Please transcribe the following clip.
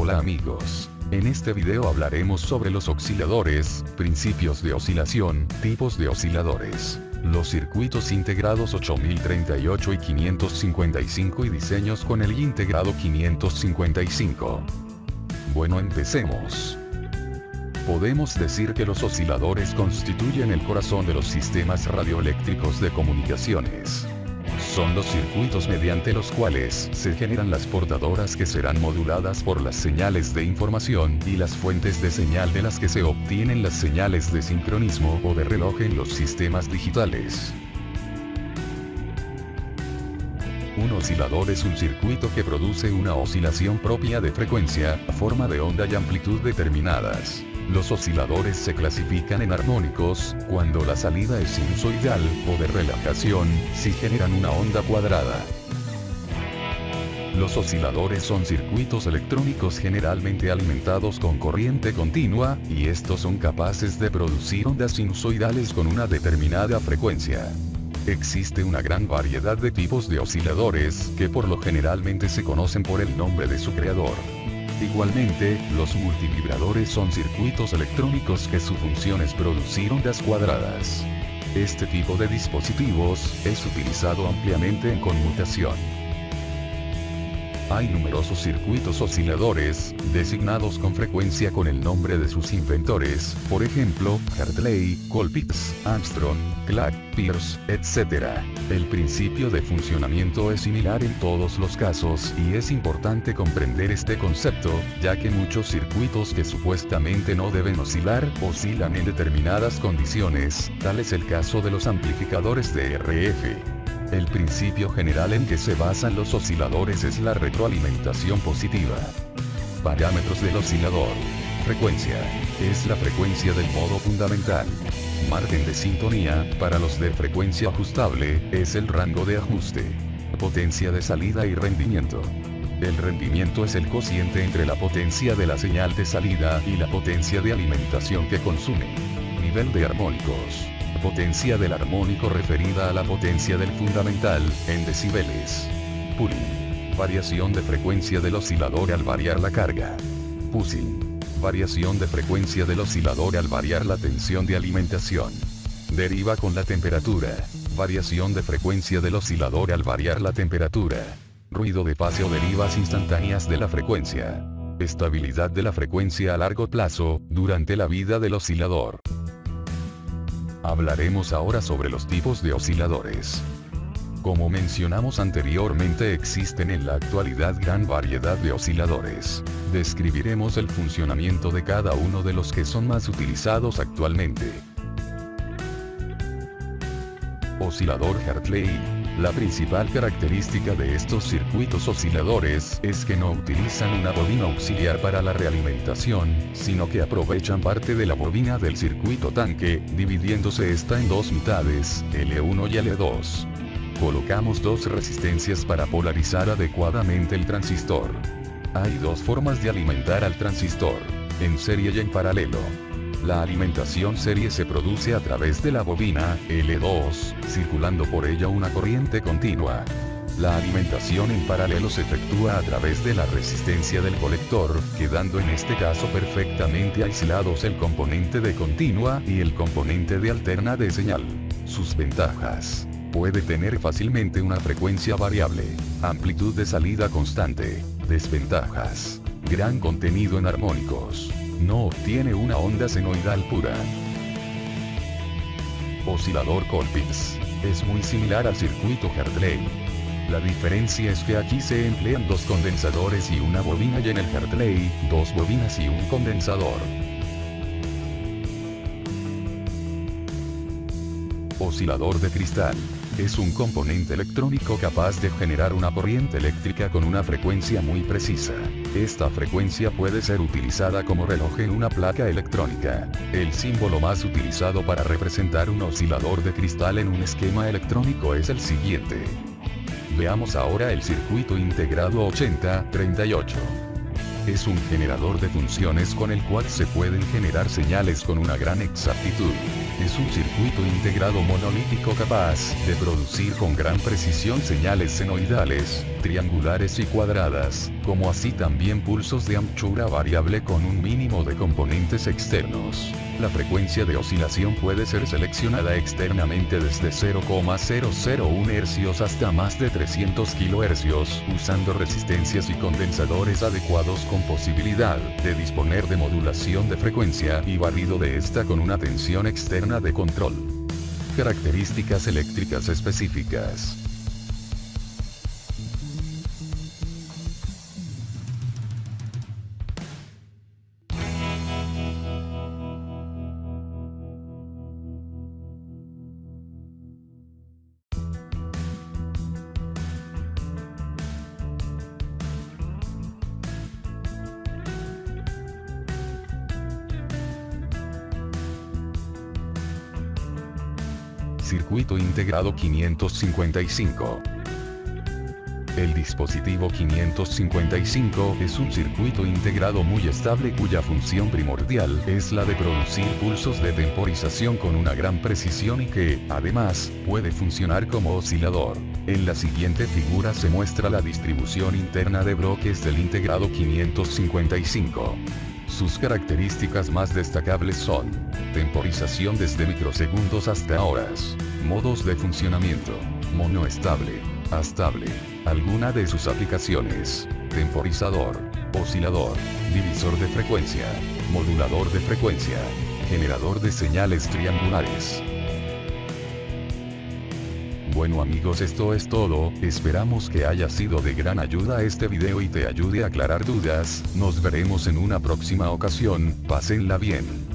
Hola amigos. En este video hablaremos sobre los osciladores, principios de oscilación, tipos de osciladores, los circuitos integrados 8038 y 555 y diseños con el integrado 555. Bueno, empecemos. Podemos decir que los osciladores constituyen el corazón de los sistemas radioeléctricos de comunicaciones. Son los circuitos mediante los cuales se generan las portadoras que serán moduladas por las señales de información y las fuentes de señal de las que se obtienen las señales de sincronismo o de reloj en los sistemas digitales. Un oscilador es un circuito que produce una oscilación propia de frecuencia, forma de onda y amplitud determinadas. Los osciladores se clasifican en armónicos, cuando la salida es sinusoidal, o de relajación, si generan una onda cuadrada. Los osciladores son circuitos electrónicos generalmente alimentados con corriente continua, y estos son capaces de producir ondas sinusoidales con una determinada frecuencia. Existe una gran variedad de tipos de osciladores, que por lo generalmente se conocen por el nombre de su creador. Igualmente, los multivibradores son circuitos electrónicos que su función es producir ondas cuadradas. Este tipo de dispositivos es utilizado ampliamente en conmutación. Hay numerosos circuitos osciladores, designados con frecuencia con el nombre de sus inventores, por ejemplo, Hartley, Colpitts, Armstrong, Clark, Pierce, etc. El principio de funcionamiento es similar en todos los casos y es importante comprender este concepto, ya que muchos circuitos que supuestamente no deben oscilar, oscilan en determinadas condiciones, tal es el caso de los amplificadores de RF. El principio general en que se basan los osciladores es la retroalimentación positiva. Parámetros del oscilador. Frecuencia. Es la frecuencia del modo fundamental. Margen de sintonía, para los de frecuencia ajustable, es el rango de ajuste. Potencia de salida y rendimiento. El rendimiento es el cociente entre la potencia de la señal de salida y la potencia de alimentación que consume. Nivel de armónicos. Potencia del armónico referida a la potencia del fundamental, en decibeles. Pulling. Variación de frecuencia del oscilador al variar la carga. Pulsing. Variación de frecuencia del oscilador al variar la tensión de alimentación. Deriva con la temperatura. Variación de frecuencia del oscilador al variar la temperatura. Ruido de fase o derivas instantáneas de la frecuencia. Estabilidad de la frecuencia a largo plazo, durante la vida del oscilador. Hablaremos ahora sobre los tipos de osciladores. Como mencionamos anteriormente, existen en la actualidad gran variedad de osciladores. Describiremos el funcionamiento de cada uno de los que son más utilizados actualmente. Oscilador Hartley. La principal característica de estos circuitos osciladores es que no utilizan una bobina auxiliar para la realimentación, sino que aprovechan parte de la bobina del circuito tanque, dividiéndose esta en dos mitades, L1 y L2. Colocamos dos resistencias para polarizar adecuadamente el transistor. Hay dos formas de alimentar al transistor, en serie y en paralelo. La alimentación serie se produce a través de la bobina, L2, circulando por ella una corriente continua. La alimentación en paralelo se efectúa a través de la resistencia del colector, quedando en este caso perfectamente aislados el componente de continua y el componente de alterna de señal. Sus ventajas. Puede tener fácilmente una frecuencia variable, amplitud de salida constante. Desventajas. Gran contenido en armónicos. No obtiene una onda senoidal pura. Oscilador Colpitts. Es muy similar al circuito Hartley. La diferencia es que aquí se emplean dos condensadores y una bobina, y en el Hartley, dos bobinas y un condensador. Oscilador de cristal. Es un componente electrónico capaz de generar una corriente eléctrica con una frecuencia muy precisa. Esta frecuencia puede ser utilizada como reloj en una placa electrónica. El símbolo más utilizado para representar un oscilador de cristal en un esquema electrónico es el siguiente. Veamos ahora el circuito integrado 8038. Es un generador de funciones con el cual se pueden generar señales con una gran exactitud. Es un circuito integrado monolítico capaz de producir con gran precisión señales senoidales, triangulares y cuadradas, como así también pulsos de anchura variable con un mínimo de componentes externos. La frecuencia de oscilación puede ser seleccionada externamente desde 0,001 Hz hasta más de 300 kHz, usando resistencias y condensadores adecuados con posibilidad de disponer de modulación de frecuencia y barrido de esta con una tensión externa de control. Características eléctricas específicas. Circuito integrado 555. El dispositivo 555 es un circuito integrado muy estable cuya función primordial es la de producir pulsos de temporización con una gran precisión y que, además, puede funcionar como oscilador. En la siguiente figura se muestra la distribución interna de bloques del integrado 555. Sus características más destacables son: temporización desde microsegundos hasta horas, modos de funcionamiento, monoestable, astable, alguna de sus aplicaciones, temporizador, oscilador, divisor de frecuencia, modulador de frecuencia, generador de señales triangulares. Bueno amigos, esto es todo, esperamos que haya sido de gran ayuda este video y te ayude a aclarar dudas. Nos veremos en una próxima ocasión, pásenla bien.